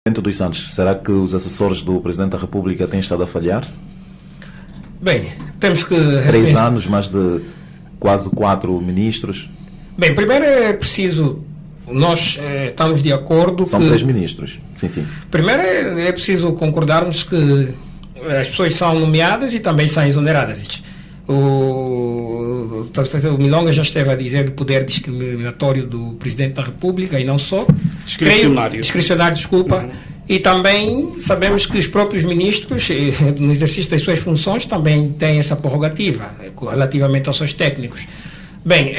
Bento dos Santos, será que os assessores do Presidente da República têm estado a falhar? Bem, temos que... 3 anos, mais de quase 4 ministros. Bem, primeiro é preciso... Nós estamos de acordo São 3 ministros, sim. Primeiro é preciso concordarmos que as pessoas são nomeadas e também são exoneradas. O Milonga já esteve a dizer do poder discriminatório do Presidente da República e não só. Discricionário, desculpa. Uhum. E também sabemos que os próprios ministros, no exercício das suas funções, também têm essa prerrogativa relativamente aos seus técnicos. Bem,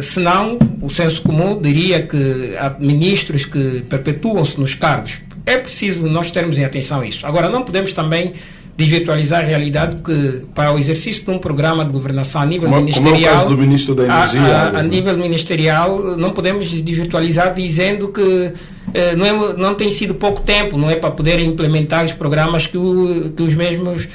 senão o senso comum diria que há ministros que perpetuam-se nos cargos. É preciso nós termos em atenção isso. Agora, não podemos também desvirtualizar a realidade, porque para o exercício de um programa de governação a nível ministerial, como é o caso do Ministro da Energia, a nível ministerial, não podemos desvirtualizar dizendo que não tem sido pouco tempo, não é para poder implementar os programas que os mesmos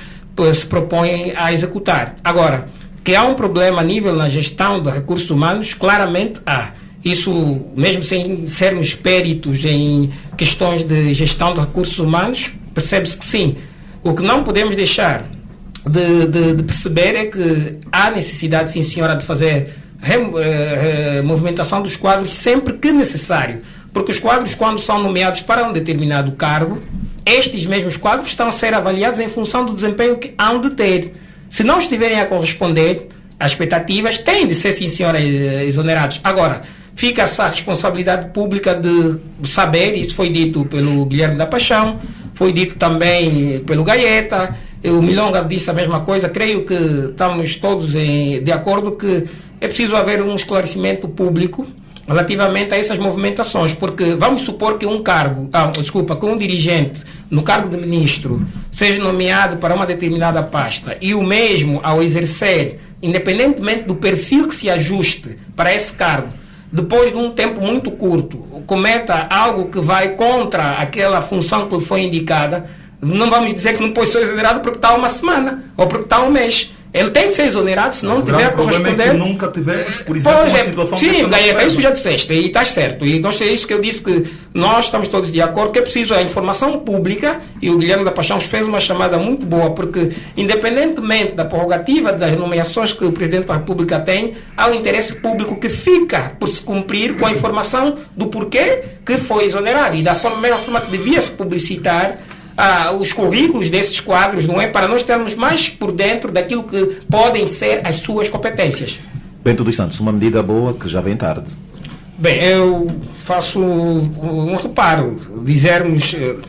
se propõem a executar. Agora, que há um problema a nível na gestão de recursos humanos, claramente há. Isso, mesmo sem sermos peritos em questões de gestão de recursos humanos, percebe-se que sim. O que não podemos deixar de perceber é que há necessidade, sim senhora, de fazer movimentação dos quadros sempre que necessário. Porque os quadros, quando são nomeados para um determinado cargo, estes mesmos quadros estão a ser avaliados em função do desempenho que hão de ter. Se não estiverem a corresponder às expectativas, têm de ser, sim senhora, exonerados. Agora, fica essa responsabilidade pública de saber, isso foi dito pelo Guilherme da Paixão, foi dito também pelo Gaeta, o Milonga disse a mesma coisa. Creio que estamos todos de acordo que é preciso haver um esclarecimento público relativamente a essas movimentações, porque vamos supor que que um dirigente no cargo de ministro seja nomeado para uma determinada pasta e o mesmo, ao exercer, independentemente do perfil que se ajuste para esse cargo, depois de um tempo muito curto, cometa algo que vai contra aquela função que lhe foi indicada, não vamos dizer que não pode ser exonerado porque está uma semana ou porque está um mês. Ele tem de ser exonerado se não tiver a corresponder. É que nunca tivemos, por exemplo, uma situação... Sim, Gaeta, isso já disseste, e estás certo. E é isso que eu disse, que nós estamos todos de acordo, que é preciso a informação pública, e o Guilherme da Paixão fez uma chamada muito boa, porque, independentemente da prerrogativa das nomeações que o Presidente da República tem, há um interesse público que fica por se cumprir com a informação do porquê que foi exonerado, e da mesma forma que devia se publicitar os currículos desses quadros, não é? Para nós termos mais por dentro daquilo que podem ser as suas competências. Bento dos Santos, uma medida boa que já vem tarde. Bem, eu faço um reparo,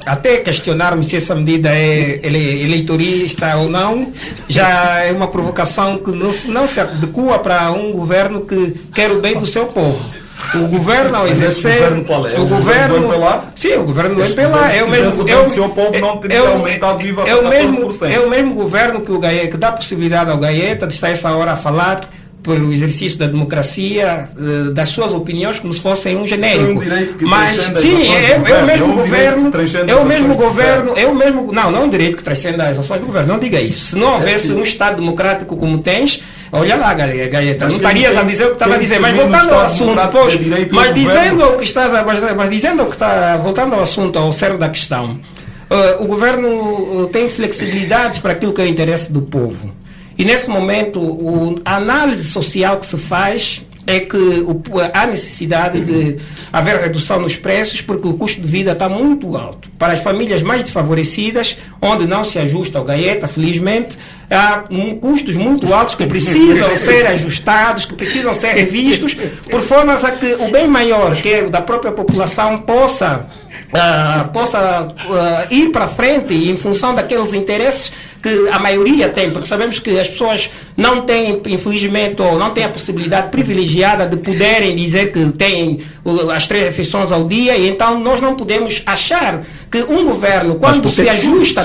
até questionarmos se essa medida é eleitorista ou não, já é uma provocação que não se adequa para um governo que quer o bem do seu povo. O governo, ao exercer... O governo qual é? O governo do MPLA? Sim, o governo do MPLA. É o mesmo... Se o povo não teria aumentado viva para 14%. É o mesmo governo que dá possibilidade ao Gaeta de estar essa hora a falar pelo exercício da democracia, das suas opiniões, como se fossem um genérico. Mas, sim, é o mesmo governo, não um direito que transcende as ações do governo, não diga isso. Se não houvesse um Estado democrático como tens, olha lá, Gaeta, não estarias a dizer o que estava a dizer, mas voltando ao assunto, voltando ao assunto, ao cerne da questão, o governo tem flexibilidades para aquilo que é o interesse do povo. E nesse momento, a análise social que se faz é que há necessidade de haver redução nos preços, porque o custo de vida está muito alto. Para as famílias mais desfavorecidas, onde não se ajusta ao Gaeta, felizmente, há custos muito altos que precisam ser ajustados, que precisam ser revistos, por formas a que o bem maior, que é o da própria população, possa ir para frente e em função daqueles interesses que a maioria tem, porque sabemos que as pessoas não têm, infelizmente, ou não têm a possibilidade privilegiada de poderem dizer que têm as 3 refeições ao dia, e então nós não podemos achar que um governo, quando se ajusta,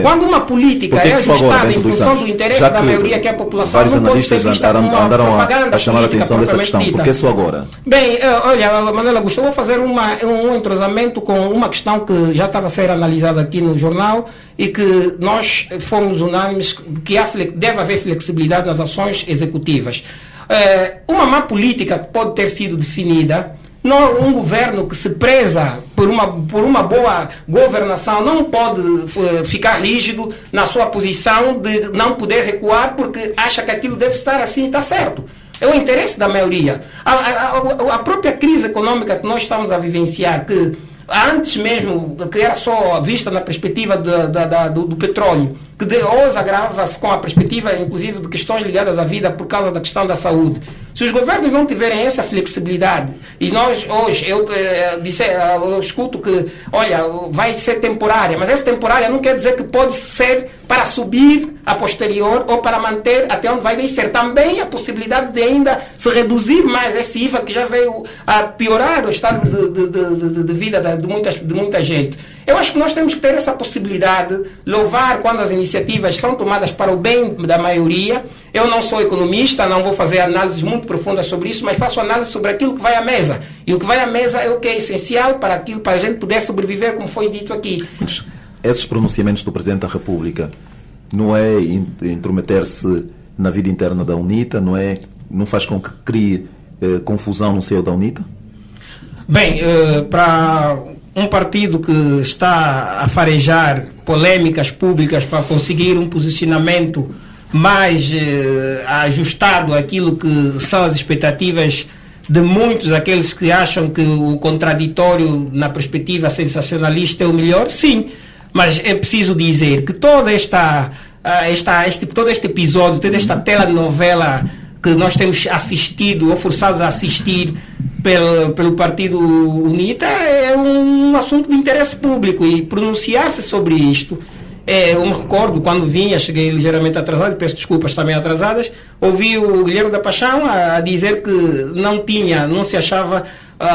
quando uma política é ajustada em função do interesse da maioria, que é a população, não pode ser vista como uma propaganda a chamar a atenção dessa questão. Por que só agora? Bem, olha, Manuela Augusto, eu vou fazer um entrosamento com uma questão que já estava a ser analisada aqui no jornal e que nós fomos unânimes que deve haver flexibilidade nas ações executivas. Uma má política que pode ter sido definida Um governo que se preza por uma boa governação não pode ficar rígido na sua posição de não poder recuar porque acha que aquilo deve estar assim e está certo. É o interesse da maioria. A própria crise econômica que nós estamos a vivenciar, que antes mesmo, que era só vista na perspectiva do petróleo, que hoje agrava-se com a perspectiva, inclusive, de questões ligadas à vida por causa da questão da saúde. Se os governos não tiverem essa flexibilidade, e nós hoje, eu escuto que, olha, vai ser temporária, mas essa temporária não quer dizer que pode ser para subir a posterior ou para manter até onde vai descer. Também a possibilidade de ainda se reduzir mais esse IVA que já veio a piorar o estado de vida de muita gente. Eu acho que nós temos que ter essa possibilidade, louvar quando as iniciativas são tomadas para o bem da maioria. Eu não sou economista, não vou fazer análises muito profundas sobre isso, mas faço análise sobre aquilo que vai à mesa. E o que vai à mesa é o que é essencial para a gente poder sobreviver, como foi dito aqui. Esses pronunciamentos do Presidente da República não é intrometer-se na vida interna da UNITA, não faz com que crie confusão no seio da UNITA? Bem, para um partido que está a farejar polêmicas públicas para conseguir um posicionamento mais ajustado àquilo que são as expectativas de muitos, aqueles que acham que o contraditório na perspectiva sensacionalista é o melhor, sim, mas é preciso dizer que todo este episódio, toda esta telenovela que nós temos assistido ou forçados a assistir pelo Partido UNITA é um assunto de interesse público e pronunciar-se sobre isto. Eu me recordo, quando cheguei ligeiramente atrasado, peço desculpas também atrasadas, ouvi o Guilherme da Paixão a dizer que não se achava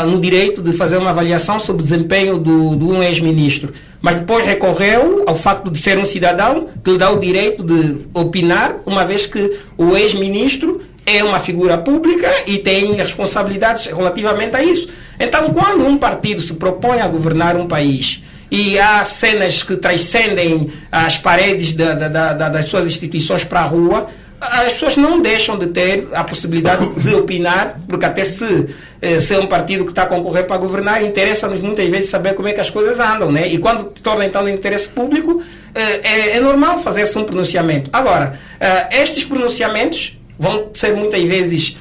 no direito de fazer uma avaliação sobre o desempenho de um ex-ministro. Mas depois recorreu ao facto de ser um cidadão que lhe dá o direito de opinar, uma vez que o ex-ministro é uma figura pública e tem responsabilidades relativamente a isso. Então, quando um partido se propõe a governar um país e há cenas que transcendem as paredes das suas instituições para a rua, as pessoas não deixam de ter a possibilidade de opinar, porque até se é um partido que está a concorrer para governar, interessa-nos muitas vezes saber como é que as coisas andam, né? E quando torna então de interesse público, é normal fazer-se um pronunciamento. Agora, estes pronunciamentos vão ser muitas vezes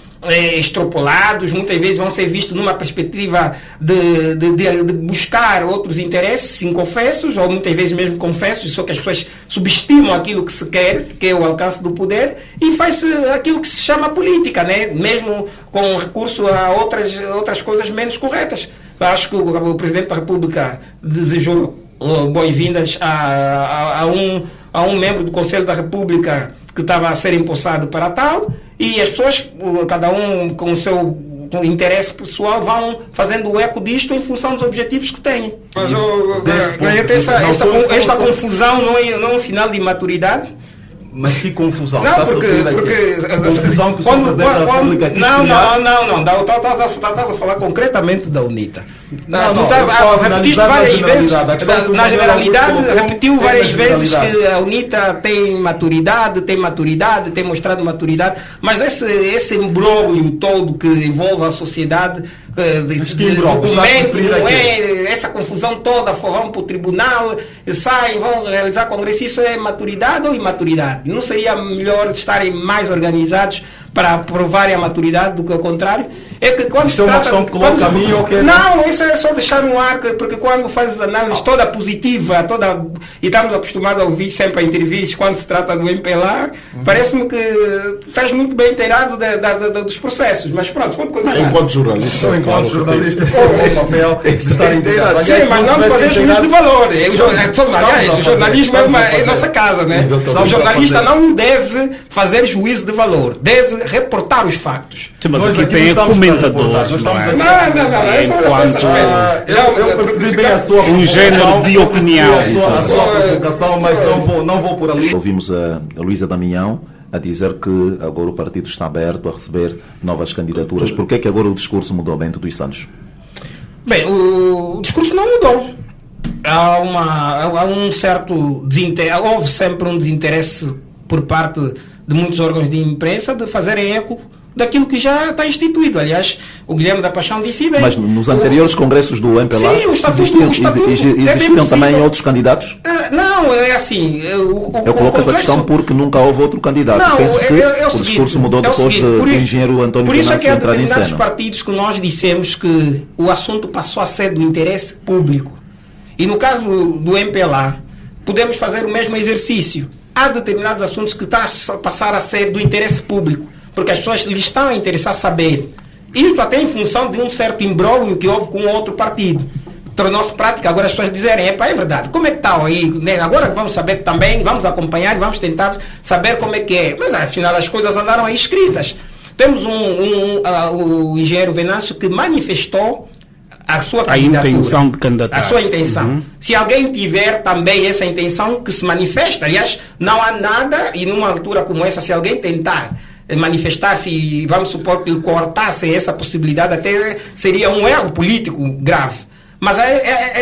extrapolados, muitas vezes vão ser vistos numa perspectiva de buscar outros interesses inconfessos, ou muitas vezes mesmo confessos, só que as pessoas subestimam aquilo que se quer, que é o alcance do poder, e faz aquilo que se chama política, né? Mesmo com recurso a outras coisas menos corretas. Eu acho que o Presidente da República desejou boas-vindas a um membro do Conselho da República que estava a ser empossado para tal, e as pessoas, cada um com o seu interesse pessoal, vão fazendo o eco disto em função dos objetivos que têm. Mas esta confusão não é um sinal de imaturidade? Mas que confusão? Não, porque confusão que o Presidente da República quis criar. Não, estás a falar concretamente da UNITA. Repetiste várias vezes, na generalidade, repetiu várias vezes que a UNITA tem maturidade, tem mostrado maturidade, mas esse imbróglio todo que envolve a sociedade, essa confusão toda, vão para o tribunal, saem, vão realizar congresso, isso é maturidade ou imaturidade? Não seria melhor estarem mais organizados para provarem a maturidade do que o contrário? É que quando isso é uma questão que coloca a mim ou que não, isso é só deixar no ar, porque quando fazes análise toda positiva, e estamos acostumados a ouvir sempre a entrevistas quando se trata do MPLA, parece-me que estás muito bem inteirado dos processos, mas pronto, pode continuar. Enquanto jornalista, é o papel de estar inteirado. Sim, mas não fazer juízo de valor. Aliás, o jornalismo é nossa casa, né? O jornalista não deve fazer juízo de valor, deve reportar os factos. Mas aqui tem comentadores. Eu percebi bem a sua gênero de opinião. A sua provocação, mas não vou por ali. Ouvimos a Luísa Damião a dizer que agora o partido está aberto a receber novas candidaturas. Por que agora o discurso mudou, Bento dos Santos? Bem, o discurso não mudou. Há um certo desinteresse, houve sempre um desinteresse por parte de muitos órgãos de imprensa de fazerem eco daquilo que já está instituído. Aliás, o Guilherme da Paixão disse bem. Mas nos anteriores congressos do MPLA Sim, o estatuto existiam também outros candidatos? Não, é assim. Eu coloco essa questão porque nunca houve outro candidato. Não, Penso que o discurso mudou depois do engenheiro António Venâncio entrar em cena. Por isso é que há determinados partidos que nós dissemos que o assunto passou a ser do interesse público. E no caso do MPLA, podemos fazer o mesmo exercício. Há determinados assuntos que passaram a ser do interesse público, porque as pessoas lhes estão a interessar saber. Isto até em função de um certo imbróglio que houve com outro partido. Tornou-se prática agora as pessoas dizerem, é verdade, como é que está aí? Né? Agora vamos saber que também, vamos acompanhar e vamos tentar saber como é que é. Mas afinal as coisas andaram aí escritas. Temos o engenheiro Venâncio que manifestou a sua candidatura. A intenção de candidatar. A sua intenção. Se alguém tiver também essa intenção, que se manifesta. Aliás, não há nada, e numa altura como essa, se alguém tentar manifestar-se, e vamos supor que ele cortasse essa possibilidade, até seria um erro político grave. Mas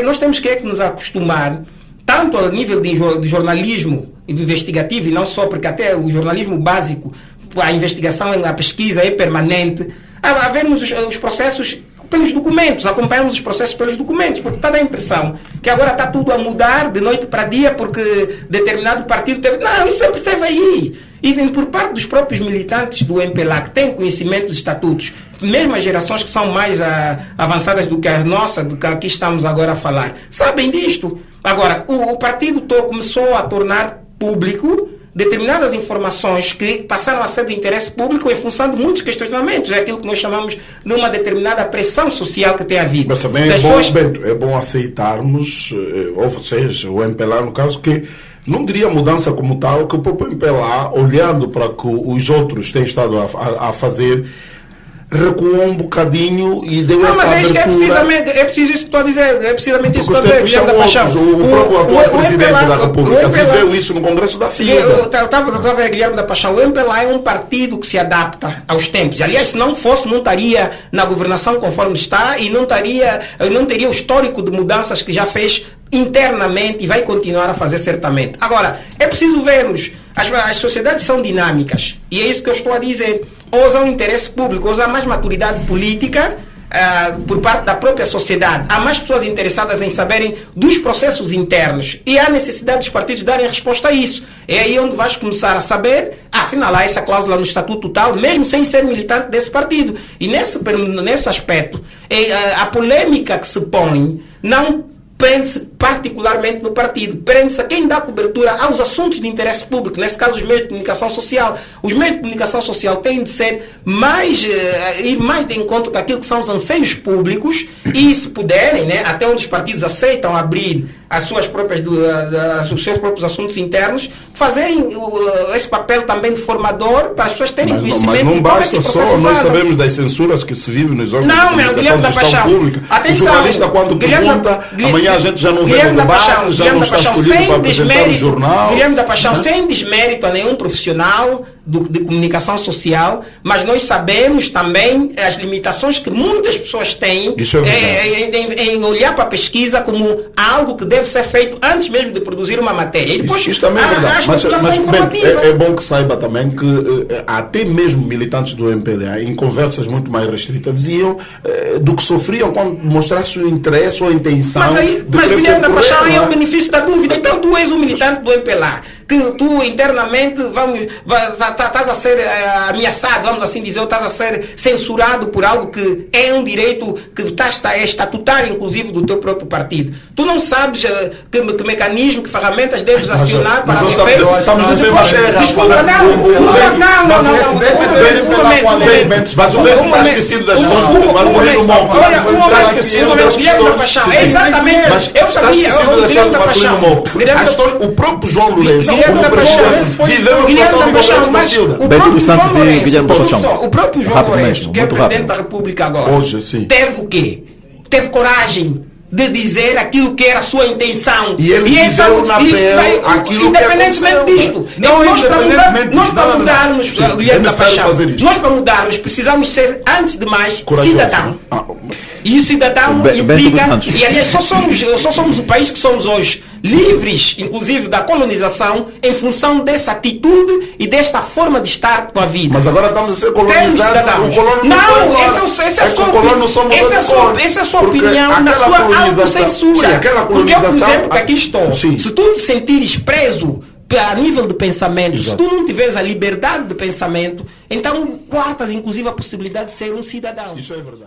nós temos que nos acostumar, tanto a nível de jornalismo investigativo, e não só, porque até o jornalismo básico, a investigação, a pesquisa é permanente, a vermos os processos pelos documentos, acompanhamos os processos pelos documentos, porque está a impressão que agora está tudo a mudar de noite para dia porque determinado partido teve... Não, isso sempre esteve aí. E por parte dos próprios militantes do MPLA, que têm conhecimento dos estatutos, mesmo as gerações que são mais avançadas do que a nossa, do que aqui estamos agora a falar, sabem disto. Agora, o partido todo começou a tornar público determinadas informações que passaram a ser do interesse público em função de muitos questionamentos. É aquilo que nós chamamos de uma determinada pressão social que tem havido. Mas também é bom aceitarmos, ou seja, o MPLA no caso, que não diria mudança como tal, que o próprio MPLA, olhando para o que os outros têm estado a fazer, recuou um bocadinho e deu essa abertura. Mas é preciso isso que estou a dizer, é precisamente isso que estou a dizer, o próprio atual presidente da República viveu isso no Congresso da FIA. Eu estava a Guilherme da Paixão, o MPLA é um partido que se adapta aos tempos. Aliás, se não fosse, não estaria na governação conforme está e não teria o histórico de mudanças que já fez internamente e vai continuar a fazer certamente. Agora, é preciso vermos, as sociedades são dinâmicas e é isso que eu estou a dizer. Ou há um interesse público, ou há mais maturidade política por parte da própria sociedade. Há mais pessoas interessadas em saberem dos processos internos e há necessidade dos partidos darem resposta a isso. É aí onde vais começar a saber, afinal há essa cláusula no estatuto tal, mesmo sem ser militante desse partido. E nesse aspecto, a polêmica que se põe não prende-se particularmente no partido, prende-se a quem dá cobertura aos assuntos de interesse público, nesse caso os meios de comunicação social. Os meios de comunicação social têm de ser ir mais de encontro com aquilo que são os anseios públicos e, se puderem, né, até onde os partidos aceitam abrir os seus próprios assuntos internos, fazerem esse papel também de formador para as pessoas terem conhecimento. Mas não basta só, nós sabemos das censuras que se vivem nos órgãos de comunicação de gestão pública. O jornalista, quando pergunta, amanhã a gente já não vê no debate, já não está escolhido para apresentar o jornal. Guilherme da Paixão, sem desmérito a nenhum profissional de comunicação social, mas nós sabemos também as limitações que muitas pessoas têm em olhar para a pesquisa como algo que deve ser feito antes mesmo de produzir uma matéria. E depois, isso também é verdade. Mas é bom que saiba também que até mesmo militantes do MPLA, em conversas muito mais restritas, diziam do que sofriam quando mostrasse o interesse ou a intenção. Mas Guilherme da Paixão é o benefício da dúvida. Então tu és um militante do MPLA, que tu internamente estás a ser ameaçado, vamos assim dizer, ou estás a ser censurado por algo que é um direito que é estatutário, inclusive, do teu próprio partido. Tu não sabes que mecanismo, que ferramentas deves acionar para o efeito. Desculpa, mas o mesmo está esquecido das questões do Marcolino Monco. Está esquecido das questões. Exatamente, eu sabia, o Guilherme da Paixão. O próprio João Lourenço, Bento dos Santos e Guilherme da Paixão. O próprio João Lourenço, que é presidente da República agora, teve o quê? Teve coragem de dizer aquilo que era a sua intenção. E ele dizeu na pele aquilo que aconteceu. Disto. Nós para mudarmos, Guilherme da Paixão, nós para mudarmos precisamos ser, antes de mais, cidadão. E o cidadão Bento implica... Santos. E aliás, só somos o país que somos hoje, livres, inclusive, da colonização, em função dessa atitude e desta forma de estar com a vida. Mas agora estamos a ser Temos colonizados. cidadãos. O colono Não, foi embora. essa é a sua que o colono só mudou essa é a de sua- cor. essa é a sua Porque opinião na aquela sua colonização- autocensura. Sim, aquela Porque eu, por colonização- exemplo, que aqui estou, Sim. se tu te sentires preso a nível de pensamento, se tu não tiveres a liberdade de pensamento, então quartas inclusive a possibilidade de ser um cidadão. Isso é verdade.